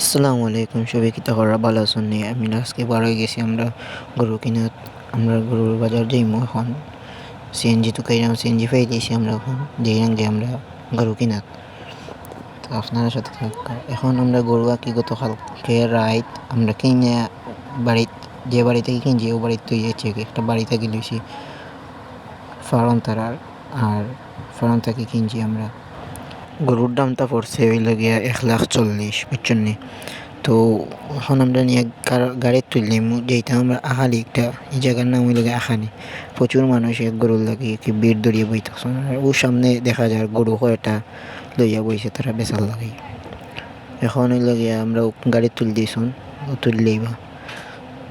আসসালামু আলাইকুম, সবাই কি তাহরা ভালো আছেন নি? আমি আজকে বার হয়ে গেছি আমরা গরু কিনা। আমরা গরুর বাজার যাইমু এখন। সিএনজি তো কাইরাম সিএনজি পাই দিয়েছি আমরা এখন যেইরাং যে আমরা গরু কিনাত। তো আপনার সাথে থাকা এখন আমরা গরু আঁকি গতকালকে রাইত আমরা কিনে বাড়িত যে বাড়ি থেকে কিনছি ও বাড়িতে তুই একটা বাড়ি থেকে লইছি ফার্ম তারার। আর ফার্ম থেকে কিনছি আমরা গরুর দামটা পড়ছে হইল গিয়া 1,40,000, বুঝছেন নি? তো এখন আমরা নিয়ে গাড়ি তুললাম যেটা আমরা আহালি একটা এই জায়গার নাম হইল গিয়ে আহানি। প্রচুর মানুষ এক গরুর লাগে কি ভিড় দড়িয়ে বইতেছে। আর ওর সামনে দেখা যায় গরু কয়টা লইয়া বইছে তারা বেচার লাগে। এখন হইল গিয়া আমরা গাড়ি তুল দিয়েছুন, তুললেই বা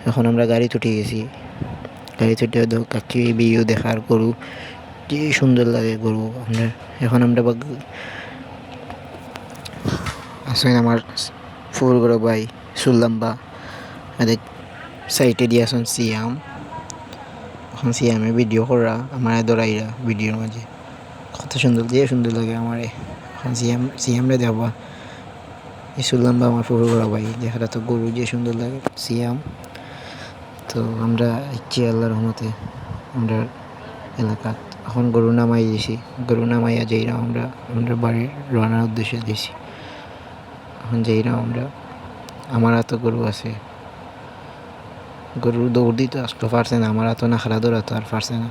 এখন আমরা গাড়ি তুটে গেছি। গাড়ি তুটে কাকি বিয়েও দেখার গরু যে সুন্দর লাগে গরু আপনার। এখন আমরা আসেন আমার ফুল বড় ভাই সুল্লাম্বা এদের সাইটে দিয়ে আসুন সিয়াম। এখন সিয়ামে ভিডিও করা আমার দৌড়াইরা ভিডিওর মাঝে কত সুন্দর দিয়ে সুন্দর লাগে আমার। এখন সিয়ামরে দেওয়া এই সুল্লাম্বা আমার ফুল বড় ভাই দেখাটা তো গরু যে সুন্দর লাগে সিয়াম। তো আমরা ইচ্ছি আল্লাহর রহমতে আমরা এলাকাত এখন গরু নামাই দিয়েছি। গরু নামাইয়া যাইরা আমরা বাড়ির রানার উদ্দেশ্যে দিয়েছি। এখন যাইরা আমরা আমার এত গরু আছে, গরুর দৌড় দিতে আসতে পারছে না, আমার এত না খেলা দৌড়াতো আর পারছে না।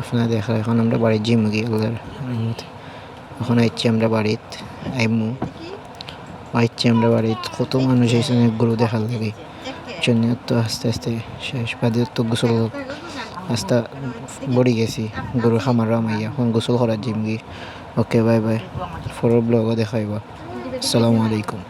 আপনারা দেখা এখন আমরা বাড়ির জিমু গিয়ে এখন আইচ্ছি আমরা বাড়িত আইমু আইচ্ছি আমরা বাড়িত কত মানুষ এসে গরু দেখার লাগে জন্য তো আস্তে আস্তে শেষ বাদে তো গোসল আস্তে বড়ি গেছি গরু খামার রামাইয়া এখন গোসল করার জিম গিয়ে। ওকে, বাই বাই, পরের ব্লগও দেখাইবা। আসসালামু আলাইকুম।